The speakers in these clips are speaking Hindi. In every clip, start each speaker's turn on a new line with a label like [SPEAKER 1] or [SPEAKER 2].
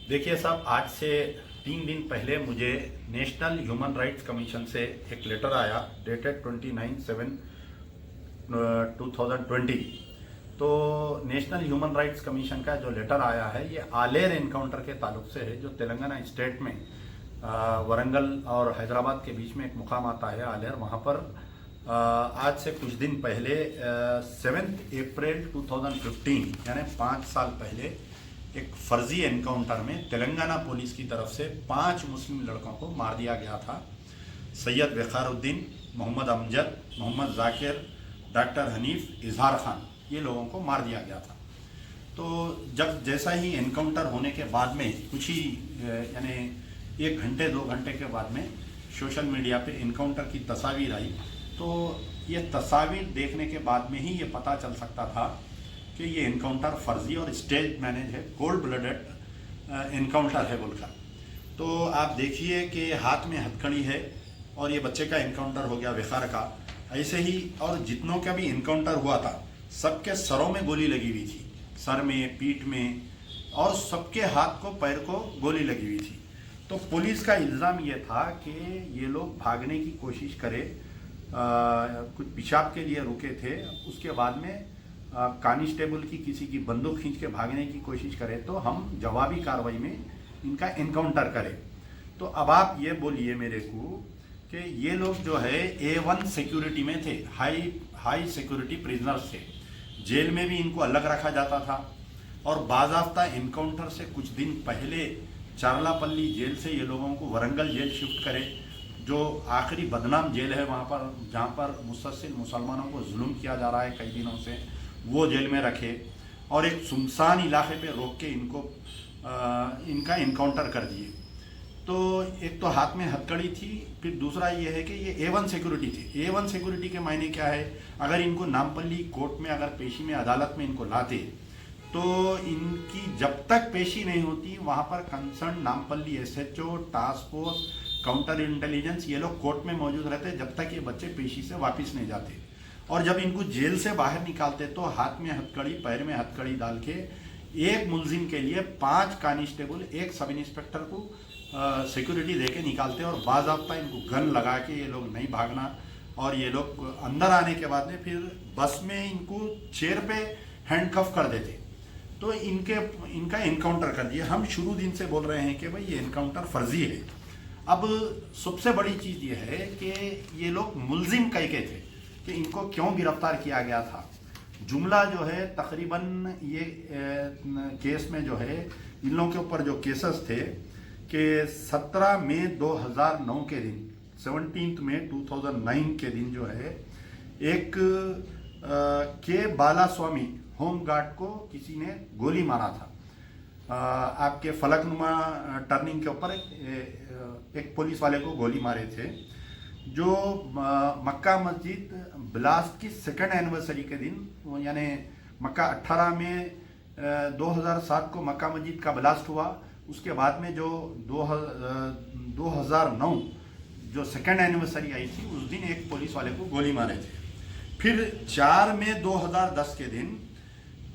[SPEAKER 1] देखिए साहब, आज से 3 दिन पहले मुझे नेशनल ह्यूमन राइट्स कमीशन से एक लेटर आया डेटेड 29/7/2020। तो नेशनल ह्यूमन राइट्स कमीशन का जो लेटर आया है ये आलेर एनकाउंटर के ताल्लुक से है, जो तेलंगाना स्टेट में वरंगल और हैदराबाद के बीच में एक मुकाम आता है आलेर। वहाँ पर आज से कुछ दिन पहले 7 अप्रैल 2015 यानी 5 साल पहले एक फर्जी एनकाउंटर में तेलंगाना पुलिस की तरफ से 5 मुस्लिम लड़कों को मार दिया गया था। सैयद वक़ारुद्दीन, मोहम्मद अमजद, मोहम्मद जाकिर, डॉक्टर हनीफ, इजहार खान, ये लोगों को मार दिया गया था। तो जब जैसा ही एनकाउंटर होने के बाद में कुछ ही यानी 1 घंटे 2 घंटे के बाद में सोशल मीडिया पे एनकाउंटर की तस्वीर आई। तो ये तस्वीर देखने के बाद में ही ये पता चल सकता था कि ये एनकाउंटर फर्जी और स्टेज मैनेज है, कोल्ड ब्लडेड एनकाउंटर है बोलकर। तो आप देखिए कि हाथ में हथकड़ी है और ये बच्चे का एनकाउंटर हो गया विखार का। ऐसे ही और जितनों का भी एनकाउंटर हुआ था सबके सरों में गोली लगी हुई थी, सर में, पीठ में, और सबके हाथ को पैर को गोली लगी हुई थी। तो पुलिस का इल्ज़ाम ये था कि ये लोग भागने की कोशिश करे, कुछ पेशाब के लिए रुके थे, उसके बाद में कांस्टेबल की किसी की बंदूक खींच के भागने की कोशिश करें तो हम जवाबी कार्रवाई में इनका एनकाउंटर करें। तो अब आप ये बोलिए मेरे को कि ये लोग जो है A1 सिक्योरिटी में थे, हाई सिक्योरिटी प्रिजनर्स थे। जेल में भी इनको अलग रखा जाता था और बाज़ाब्ता एनकाउंटर से कुछ दिन पहले चारलापल्ली जेल से ये लोगों को वरंगल जेल शिफ्ट करे, जो आखिरी बदनाम जेल है वहाँ पर, जहाँ पर मुसलसल मुसलमानों को जुल्म किया जा रहा है कई दिनों से, वो जेल में रखे और एक सुनसान इलाके पे रोक के इनका इनकाउंटर कर दिए। तो एक तो हाथ में हथकड़ी थी, फिर दूसरा ये है कि ये A1 सिक्योरिटी थी। A1 सिक्योरिटी के मायने क्या है, अगर इनको नामपल्ली कोर्ट में, अगर पेशी में, अदालत में इनको लाते तो इनकी जब तक पेशी नहीं होती वहाँ पर concern Nampally SHO, task force, counter intelligence, ये लोग कोर्ट में मौजूद रहते जब तक ये बच्चे पेशी से वापस नहीं जाते। और जब इनको जेल से बाहर निकालते तो हाथ में हथकड़ी, पैर में हथकड़ी डाल के एक मुलजिम के लिए 5 कांस्टेबल, एक सब इंस्पेक्टर को सिक्योरिटी दे के निकालते और बाज़ाब्ता इनको गन लगा के ये लोग नहीं भागना। और ये लोग अंदर आने के बाद में फिर बस में इनको चेयर पे हैंडकफ कर देते। तो इनका एनकाउंटर कर दिया। हम शुरू दिन से बोल रहे हैं कि भाई ये एनकाउंटर फर्जी है। अब सबसे बड़ी चीज़ ये है कि ये लोग मुलजिम कह के थे कि इनको क्यों गिरफ्तार किया गया था। जुमला जो है तकरीबन ये केस में जो है इन लोगों के ऊपर जो केसेस थे कि 17 मई 2009 के दिन, 17 मई 2009 के दिन जो है एक के बालास्वामी होम गार्ड को किसी ने गोली मारा था। आपके फलकनुमा टर्निंग के ऊपर एक पुलिस वाले को गोली मारे थे, जो मक्का मस्जिद ब्लास्ट की 2nd एनिवर्सरी के दिन, यानी मक्का 18 मई 2007 को मक्का मस्जिद का ब्लास्ट हुआ। उसके बाद में जो 2009 जो 2nd एनिवर्सरी आई थी उस दिन एक पुलिस वाले को गोली मारे थे। फिर 4 मई 2010 के दिन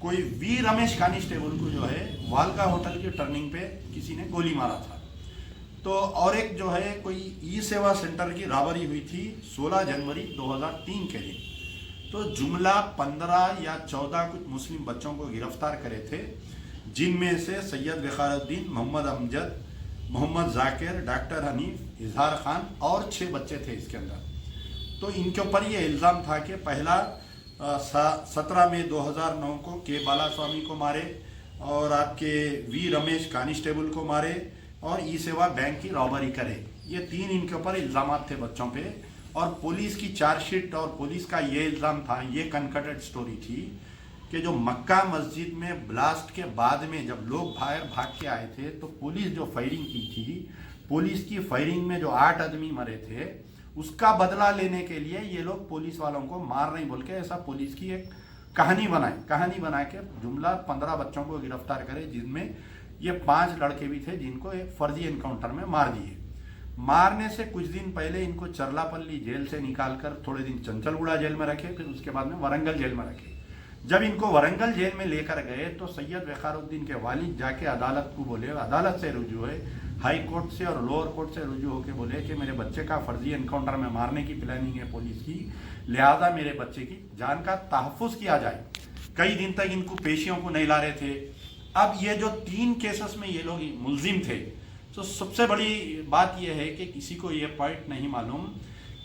[SPEAKER 1] कोई वी रमेश कांस्टेबल को जो है वालका होटल की टर्निंग पे किसी ने गोली मारा था। तो और एक जो है कोई ई सेवा सेंटर की राबरी हुई थी 16 जनवरी 2003 के दिन। तो जुमला 15 या 14 कुछ मुस्लिम बच्चों को गिरफ्तार करे थे, जिनमें से सैयद वक़ारुद्दीन, मोहम्मद अमजद, मोहम्मद जाकिर, डॉक्टर हनीफ, इजहार खान और 6 बच्चे थे इसके अंदर। तो इनके ऊपर ये इल्ज़ाम था कि पहला 17 मई 2009 को के बालास्वामी को मारे और आपके वी रमेश कांस्टेबल को मारे और ई सेवा बैंक की रॉबरी करे। ये 3 इनके ऊपर इल्ज़ाम थे बच्चों पे। और पुलिस की चार्जशीट और पुलिस का ये इल्ज़ाम था, ये कनकटेड स्टोरी थी कि जो मक्का मस्जिद में ब्लास्ट के बाद में जब लोग बाहर भाग के आए थे तो पुलिस जो फायरिंग की थी, पुलिस की फायरिंग में जो 8 आदमी मरे थे, उसका बदला लेने के लिए ये लोग पुलिस वालों को मार नहीं बोल के ऐसा पुलिस की एक कहानी बना के जुमला 15 बच्चों को गिरफ्तार करे, जिनमें ये 5 लड़के भी थे जिनको एक फर्जी एनकाउंटर में मार दिए। मारने से कुछ दिन पहले इनको चरलापल्ली जेल से निकालकर थोड़े दिन चंचलगुड़ा जेल में रखे, फिर उसके बाद में वरंगल जेल में रखे। जब इनको वरंगल जेल में लेकर गए तो सैयद वक़ारुद्दीन के वालिद जाके अदालत को बोले, अदालत से रुजू है, हाई कोर्ट से और लोअर कोर्ट से रुजू होकर बोले कि मेरे बच्चे का फर्जी एनकाउंटर में मारने की प्लानिंग है पुलिस की, लिहाजा मेरे बच्चे की जान का तहफ़्फ़ुज़ किया जाए। कई दिन तक इनको पेशियों को नहीं ला रहे थे। अब ये जो 3 केसेस में ये लोग मुलजिम थे, तो सबसे बड़ी बात यह है कि किसी को ये पॉइंट नहीं मालूम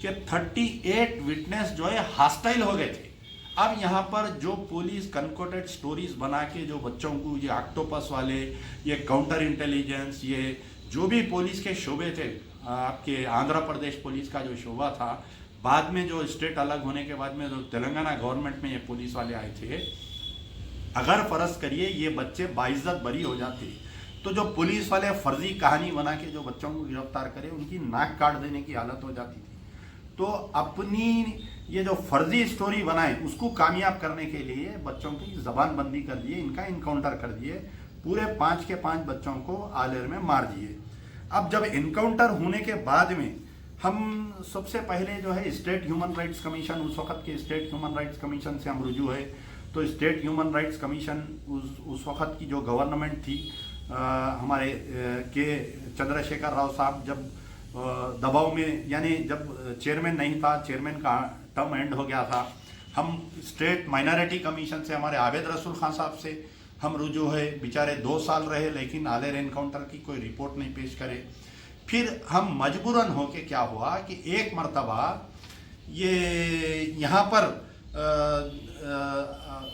[SPEAKER 1] कि 38 विटनेस जो है हॉस्टाइल हो गए थे। अब यहाँ पर जो पुलिस कंकोटेड स्टोरीज बना के जो बच्चों को, ये ऑक्टोपस वाले, ये काउंटर इंटेलिजेंस, ये जो भी पुलिस के शोबे थे, आपके आंध्र प्रदेश पुलिस का जो शोबा था, बाद में जो स्टेट अलग होने के बाद में जो तेलंगाना गवर्नमेंट में ये पुलिस वाले आए थे, अगर फर्ज करिए ये बच्चे बाइज्जत बरी हो जाते तो जो पुलिस वाले फर्जी कहानी बना के जो बच्चों को गिरफ्तार करे उनकी नाक काट देने की हालत हो जाती थी। तो अपनी ये जो फर्जी स्टोरी बनाए उसको कामयाब करने के लिए बच्चों की जबान बंदी कर दिए, इनका इनकाउंटर कर दिए, पूरे 5 के 5 बच्चों को आलेर में मार दिए। अब जब इनकाउंटर होने के बाद में हम सबसे पहले जो है स्टेट ह्यूमन राइट्स कमीशन, उस वक्त के स्टेट ह्यूमन राइट्स कमीशन से हम रुजू है, तो स्टेट ह्यूमन राइट्स कमीशन उस वक्त की जो गवर्नमेंट थी, हमारे के चंद्रशेखर राव साहब जब दबाव में, यानी जब चेयरमैन नहीं था, चेयरमैन का टर्म एंड हो गया था, हम स्टेट माइनॉरिटी कमीशन से हमारे आबिद रसूल खान साहब से हम रुजू है, बेचारे 2 साल रहे लेकिन आलेर एनकाउंटर की कोई रिपोर्ट नहीं पेश करे। फिर हम मजबूरन हो के क्या हुआ कि एक मरतबा ये यहाँ पर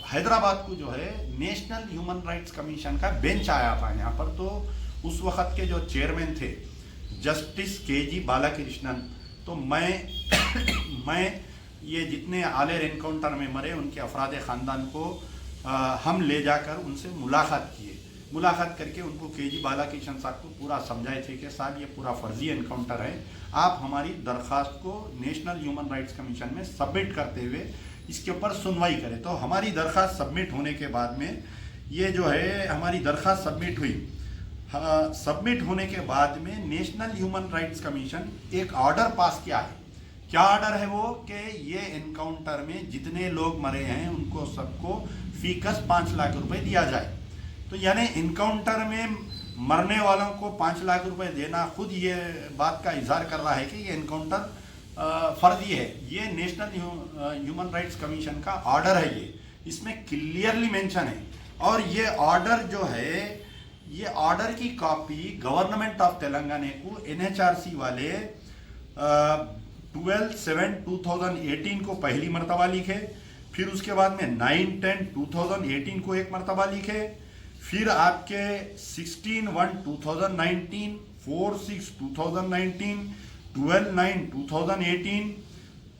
[SPEAKER 1] हैदराबाद को जो है नेशनल ह्यूमन राइट्स कमीशन का बेंच आया था यहाँ पर। तो उस वक्त के जो चेयरमैन थे जस्टिस के.जी. बालाकृष्णन, तो मैं ये जितने आलेर एनकाउंटर में मरे उनके अफराद ख़ानदान को हम ले जाकर उनसे मुलाकात किए। मुलाकात करके उनको के.जी. बालाकृष्णन साहब को पूरा समझाए थे कि साहब ये पूरा फर्जी एनकाउंटर है, आप हमारी दरख्वास्त को नेशनल ह्यूमन राइट्स कमीशन में सबमिट करते हुए इसके ऊपर सुनवाई करें। तो हमारी दरख्वास्त सबमिट होने के बाद में ये जो है हमारी दरख्वास्त सबमिट हुई। सबमिट होने के बाद में नेशनल ह्यूमन राइट्स कमीशन एक ऑर्डर पास किया है। क्या ऑर्डर है वो कि ये एनकाउंटर में जितने लोग मरे हैं उनको सबको फीकस 5 लाख रुपए दिया जाए। तो यानी एनकाउंटर में मरने वालों को 5 लाख रुपए देना खुद ये बात का इजहार कर रहा है कि ये एनकाउंटर फर्जी है। ये नेशनल ह्यूमन राइट्स कमीशन का ऑर्डर है, ये इसमें क्लियरली मेंशन है। और ये ऑर्डर जो है, ये ऑर्डर की कॉपी गवर्नमेंट ऑफ तेलंगाना को NHRC वाले 12/7/2018 को पहली मरतबा लिखे, फिर उसके बाद में 9/10/2018 को एक मरतबा लिखे, फिर आपके 16/1/2019, 4/6/2019, 12/9/2018,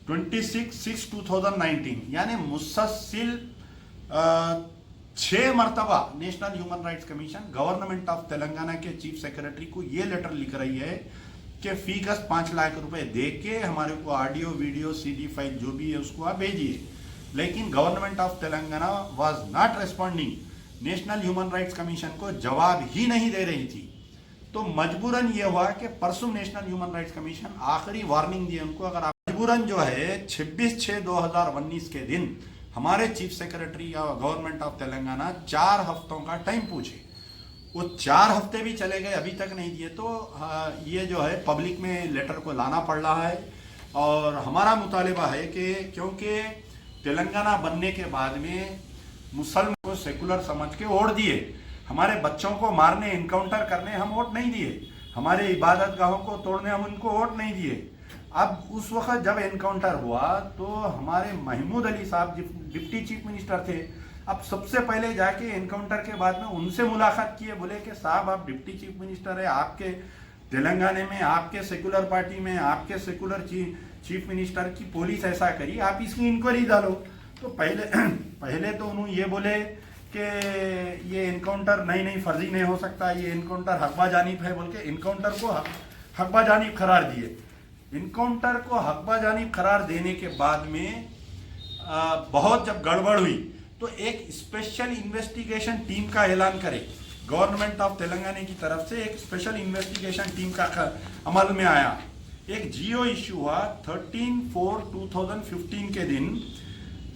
[SPEAKER 1] 26/6/2019, यानी मुसलसिल 6 मरतबा national human rights commission government of Telangana के चीफ सेक्रेटरी को ये लेटर लिख रही है कि फीकस 5 लाख रुपए दे के हमारे को ऑडियो वीडियो CD फाइल जो भी है उसको आप भेजिए। लेकिन government of Telangana was not responding, national human rights commission को जवाब ही नहीं दे रही थी। तो मजबूरन ये हुआ कि परसों नेशनल ह्यूमन राइट्स कमीशन आखिरी वार्निंग दी उनको, अगर आप मजबूरन जो है 26/6/2019 के दिन हमारे चीफ सेक्रेटरी या गवर्नमेंट ऑफ तेलंगाना 4 हफ्तों का टाइम पूछे। वो 4 हफ्ते भी चले गए, अभी तक नहीं दिए। तो ये जो है पब्लिक में लेटर को लाना पड़ रहा है। और हमारा मुतालिबा है कि क्योंकि तेलंगाना बनने के बाद में मुसलमान को सेकुलर समझ के वोट दिए, हमारे बच्चों को मारने, इनकाउंटर करने हम वोट नहीं दिए, हमारे इबादत गाहों को तोड़ने हम उनको वोट नहीं दिए। अब उस वक्त जब एनकाउंटर हुआ तो हमारे महमूद अली साहब डिप्टी चीफ मिनिस्टर थे। अब सबसे पहले जाके एनकाउंटर के बाद में उनसे मुलाकात किए, बोले कि साहब आप डिप्टी चीफ मिनिस्टर है, आपके तेलंगाना में, आपके सेकुलर पार्टी में, आपके सेकुलर चीफ मिनिस्टर की पुलिस ऐसा करी, आप इसकी इंक्वायरी डालो। तो पहले तो उन्होंने ये बोले कि ये एनकाउंटर नहीं फर्जी नहीं हो सकता, ये एनकाउंटर हकबा जानिब है, बोल के एनकाउंटर को हकबा जानिब करार दिए। इनकाउंटर को हकबा जानिब करार देने के बाद में बहुत जब गड़बड़ हुई तो एक स्पेशल इन्वेस्टिगेशन टीम का ऐलान करे गवर्नमेंट ऑफ तेलंगाना की तरफ से। एक स्पेशल इन्वेस्टिगेशन टीम का अमल में आया। एक GO इश्यू हुआ 13/4/2015 के दिन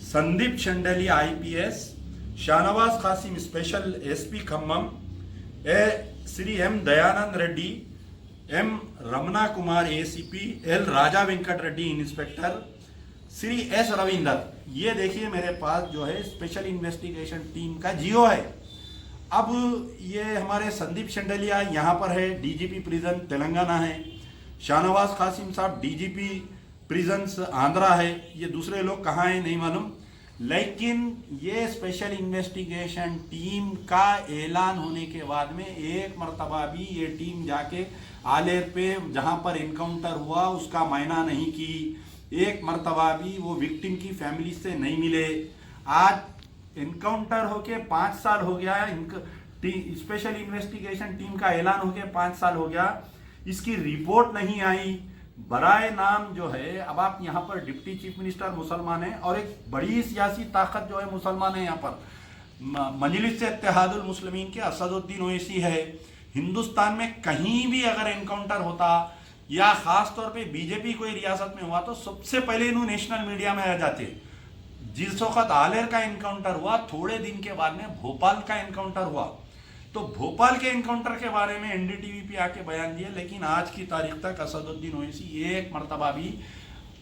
[SPEAKER 2] Sandeep Shandilya IPS, Shahnawaz Kasim special SP Khammam, Shri M Dayanand Reddy, M Ramana Kumar ACP, L Raja Venkat Reddy inspector, Shri S Ravinder. ये देखिए मेरे पास जो है स्पेशल इन्वेस्टिगेशन टीम का जियो है। अब ये हमारे संदीप शंडलिया यहाँ पर है, डीजीपी प्रिजन तेलंगाना है। शाहनवाज कासिम साहब डीजीपी प्रिजन्स आंध्रा है। ये दूसरे लोग कहाँ हैं नहीं मालूम, लेकिन ये स्पेशल इन्वेस्टिगेशन टीम का ऐलान होने के बाद में एक मर्तबा भी ये टीम जाके आलेर पे जहाँ पर इनकाउंटर हुआ उसका मायना नहीं की, एक मर्तबा भी वो विक्टिम की फैमिली से नहीं मिले। आज इनकाउंटर होके 5 साल हो गया, स्पेशल इन्वेस्टिगेशन टीम का ऐलान होके 5 साल हो गया, इसकी रिपोर्ट नहीं आई। बराए नाम जो है, अब आप यहाँ पर डिप्टी चीफ मिनिस्टर मुसलमान है और एक बड़ी सियासी ताकत जो है मुसलमान है। यहाँ पर मजलिस इत्तेहादुल मुस्लिमीन के असदुद्दीन ओवैसी है। हिंदुस्तान में कहीं भी अगर एनकाउंटर होता या खास तौर पे बीजेपी कोई रियासत में हुआ तो सबसे पहले इन्हों नेशनल मीडिया में आ जाते। जिस वक्त आलेर का एनकाउंटर हुआ थोड़े दिन के बाद में भोपाल का एनकाउंटर हुआ, तो भोपाल के एनकाउंटर के बारे में एनडीटीवी पे आके बयान दिए, लेकिन आज की तारीख तक असदुद्दीन ओवैसी एक मर्तबा भी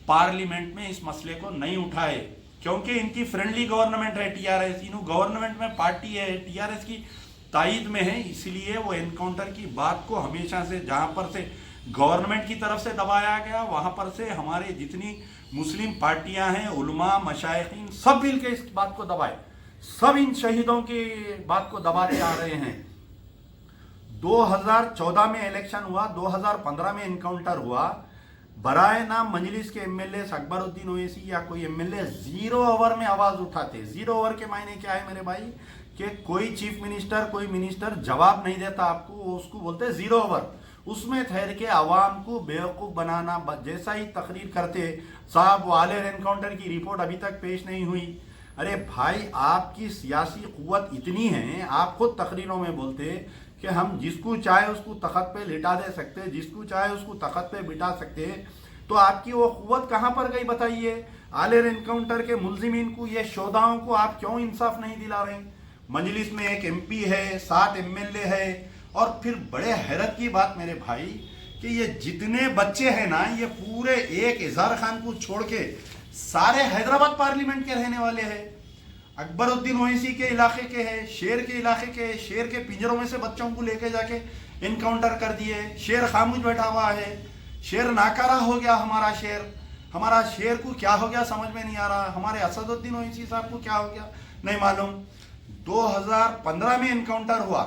[SPEAKER 2] पार्लियामेंट में इस मसले को नहीं उठाए, क्योंकि इनकी फ्रेंडली गवर्नमेंट है टीआरएस, इन्हों गवर्नमेंट में पार्टी है, टीआरएस की तायद में है, इसलिए वो एनकाउंटर की बात को हमेशा से जहां पर से गवर्नमेंट की तरफ से दबाया गया, वहां पर से हमारे जितनी मुस्लिम पार्टियां हैं, उलमा, मशाइखीन सब मिलकर इस बात को दबाए, सब इन शहीदों की बात को दबाते आ रहे हैं। 2014 में इलेक्शन हुआ, 2015 में एनकाउंटर हुआ, बराए नाम मजलिस के एमएलए अकबरुद्दीन ओवैसी या कोई एमएलए 0 ओवर में आवाज उठाते। 0 ओवर के मायने क्या है मेरे भाई, कि कोई चीफ मिनिस्टर कोई मिनिस्टर जवाब नहीं देता आपको, उसको बोलते 0 ओवर। उसमें ठहर के आवाम को बेवकूफ़ बनाना, जैसा ही तकरीर करते साहब आलेर एनकाउंटर की रिपोर्ट अभी तक पेश नहीं हुई। अरे भाई, आपकी सियासी कुव्वत इतनी है, आप खुद तकरीरों में बोलते कि हम जिसको चाहे उसको तख्त पे लिटा दे सकते, जिसको चाहे उसको तख्त पे बिठा सकते, तो आपकी वो कुव्वत कहाँ पर गई बताइए। आलेर एनकाउंटर के मुलजिमीन को, ये शोधाओं को आप क्यों इंसाफ नहीं दिला रहे। मजलिस में एक एमपी है, 7 एमएलए है, और फिर बड़े हैरत की बात मेरे भाई कि ये जितने बच्चे हैं ना, ये पूरे एक इजहार खान को छोड़ के सारे हैदराबाद पार्लियामेंट के रहने वाले हैं। अकबरुद्दीन ओवैसी के इलाके के हैं, शेर के इलाके के, शेर के पिंजरों में से बच्चों को लेके जाके इनकाउंटर कर दिए। शेर खामोश बैठा हुआ है, शेर नाकारा हो गया। हमारा शेर को क्या हो गया समझ में नहीं आ रहा, हमारे असदुद्दीन ओवैसी साहब को क्या हो गया नहीं मालूम। 2015 में इनकाउंटर हुआ,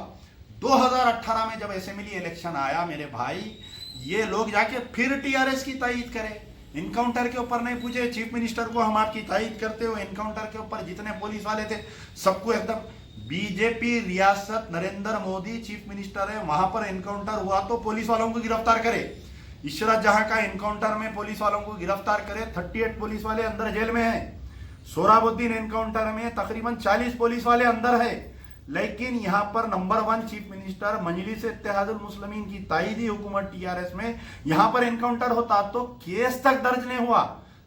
[SPEAKER 2] 2018 में जब असेंबली इलेक्शन आया मेरे भाई, ये लोग जाके फिर टीआरएस की तायद करें। इनकाउंटर के ऊपर नहीं पूछे चीफ मिनिस्टर को, हम आपकी तायद करते हो। इनकाउंटर के ऊपर जितने पुलिस वाले थे सबको एकदम बीजेपी रियासत, नरेंद्र मोदी चीफ मिनिस्टर है, वहां पर इनकाउंटर हुआ तो पुलिस वालों को गिरफ्तार करे। इशरत जहां का इनकाउंटर में पुलिस वालों को गिरफ्तार करे, 38 पुलिस वाले अंदर जेल में है। सोहराबुद्दीन एनकाउंटर में तकरीबन 40 पुलिस वाले अंदर है, लेकिन यहाँ पर नंबर 1 चीफ मिनिस्टर मजलिस इत्तेहादुल मुस्लिमीन की तायदी हुकूमत टीआरएस में यहाँ पर एनकाउंटर होता तो केस तक दर्ज नहीं हुआ।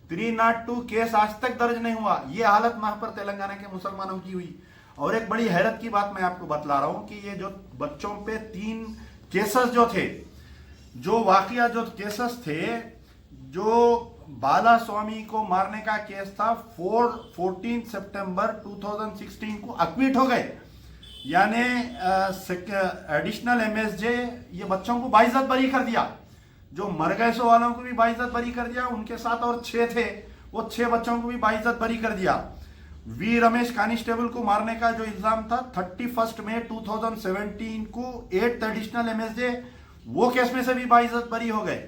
[SPEAKER 2] 302 केस आज तक दर्ज नहीं हुआ। ये हालत वहां पर तेलंगाना के मुसलमानों की हुई। और एक बड़ी हैरत की बात मैं आपको बतला रहा हूं कि ये जो बच्चों पे 3 केसेस जो थे, जो वाकया जो केसेस थे, जो बाला स्वामी को मारने का केस था, 14 सितंबर 2016 को अक्विट हो गए, यानी एडिशनल एमएसजे ये बच्चों को बाइज्जत बरी कर दिया। जो मर गए सो वालों को भी बाइज्जत बरी कर दिया, उनके साथ और 6 थे, वो 6 बच्चों को भी बाइज्जत बरी कर दिया। वी रमेश कांस्टेबल को मारने का जो इल्जाम था 31 मई 2017 को 8th एडिशनल एमएसजे, वो केस में से भी बाइज्जत बरी हो गए।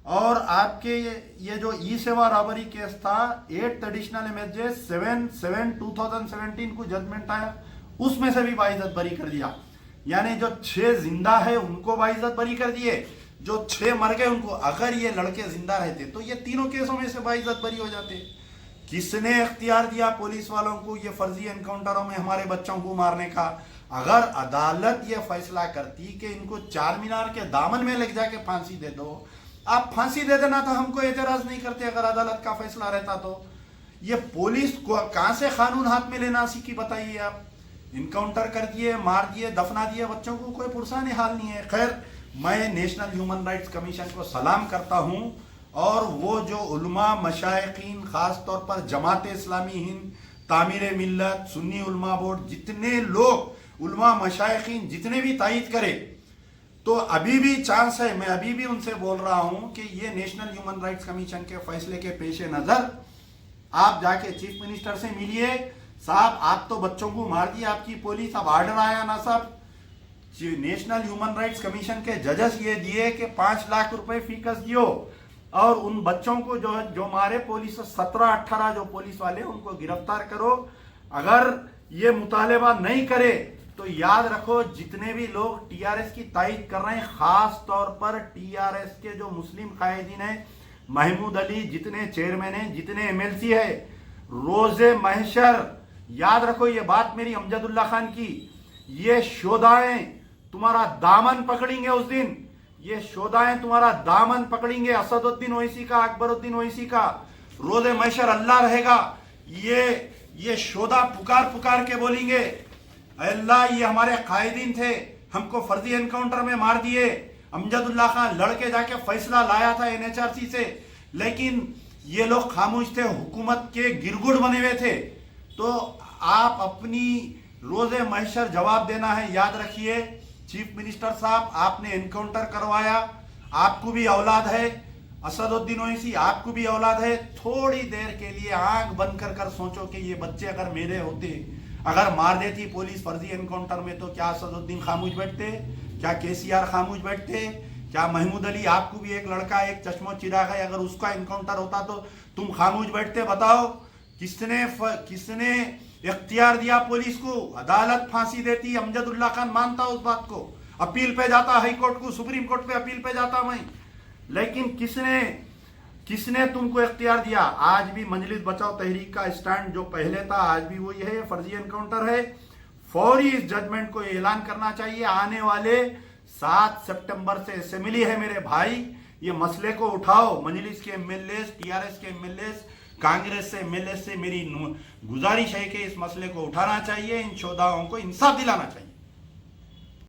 [SPEAKER 2] और आपके ये जो ई सेवा रॉबरी केस था 8th एडिशनल एमएसजे 7/7/2017 को जजमेंट आया, उसमें से भी बाइज्जत बरी कर दिया। यानी जो 6 जिंदा है उनको बाइज्जत बरी कर दिए, जो 6 मर गए उनको, अगर ये लड़के जिंदा रहते तो ये तीनों केसों में से बाइज्जत बरी हो जाते। किसने इख्तियार दिया पुलिस वालों को ये फर्जी एनकाउंटरों में हमारे बच्चों को मारने का? अगर अदालत ये फैसला करती कि इनको 4 मीनार के दामन में लग जाके फांसी दे दो, आप फांसी दे देना था, हमको एतराज नहीं करते अगर अदालत का फैसला रहता तो। ये पुलिस को कहां से कानून हाथ में लेना सीखी, बताइए आप। इनकाउंटर कर दिए, मार दिए, दफना दिए बच्चों को, कोई पुरसाने हाल नहीं है। खैर, मैं नेशनल ह्यूमन राइट्स कमीशन को सलाम करता हूं, और वो जो उलमा मशाइखीन, खास तौर पर जमात इस्लामी हिंद, तामीर मिल्लत, सुन्नी उलमा बोर्ड, जितने लोग उलमा मशाइखीन जितने भी तायद करे, तो अभी भी चांस है। मैं अभी भी उनसे बोल रहा हूं कि ये नेशनल ह्यूमन राइट्स कमीशन के फैसले के पेश नजर आप जाके चीफ मिनिस्टर से मिलिए। साहब, आप तो बच्चों को मार दिया आपकी पुलिस, अब ऑर्डर आया ना साहब, नेशनल ह्यूमन राइट्स कमीशन के जजेस ये दिए कि 5 लाख रुपए फीस दियो, और उन बच्चों को जो मारे पुलिस, 17-18 जो पुलिस वाले, उनको गिरफ्तार करो। अगर ये मुतालबा नहीं करे तो याद रखो, जितने भी लोग टीआरएस की तायद कर रहे हैं, खास तौर पर टीआरएस के जो मुस्लिम कायदीन हैं, महमूद अली, जितने चेयरमैन हैं, जितने एमएलसी है, रोजे महशर, याद रखो ये बात मेरी अमजदुल्ला खान की, ये शोधाएं तुम्हारा दामन पकड़ेंगे उस दिन, ये शोधाएं तुम्हारा दामन पकड़ेंगे। असदुद्दीन ओवैसी का, अकबरुद्दीन ओवैसी का रोजे महशर अल्लाह रहेगा। ये शोधा पुकार पुकार के बोलेंगे, अल्लाह, ये हमारे कायदीन थे, हमको फर्जी एनकाउंटर में मार दिए। अमजदुल्ला खान लड़के जाके फैसला लाया था एनएचआरसी से, लेकिन ये लोग खामोश थे, हुकूमत के गिरगुड़ बने हुए थे। तो आप अपनी रोजे महशर जवाब देना है। याद रखिए चीफ मिनिस्टर साहब, आपने एनकाउंटर करवाया, आपको भी औलाद है, असदुद्दीन ओवैसी आपको भी औलाद है। थोड़ी देर के लिए आंख बंद कर सोचो कि ये बच्चे अगर मेरे होते, अगर मार देती पुलिस फर्जी एनकाउंटर में, तो क्या असदुद्दीन खामोश बैठते, क्या केसीआर खामोश बैठते, क्या महमूद अली, आपको भी एक लड़का, एक चश्मो चिराग है, अगर उसका एनकाउंटर होता तो तुम खामोश बैठते? बताओ, किसने इख्तियार दिया पुलिस को? अदालत फांसी देती, अमजदुल्ला खान मानता उस बात को, अपील पे जाता हाई कोर्ट को, सुप्रीम कोर्ट पे अपील पे जाता मैं, लेकिन किसने तुमको इख्तियार दिया? आज भी मजलिस बचाओ तहरीक का स्टैंड जो पहले था, आज भी वही है, फर्जी एनकाउंटर है। फौरी इस जजमेंट को ऐलान करना चाहिए। आने वाले 7 सितंबर से असेंबली है मेरे भाई, ये मसले को उठाओ। मजलिस के एमएलए, टीआरएस के एमएलए, कांग्रेस से एमएलए से मेरी गुजारिश है कि इस मसले को उठाना चाहिए, इन शोधाओं को इंसाफ दिलाना चाहिए।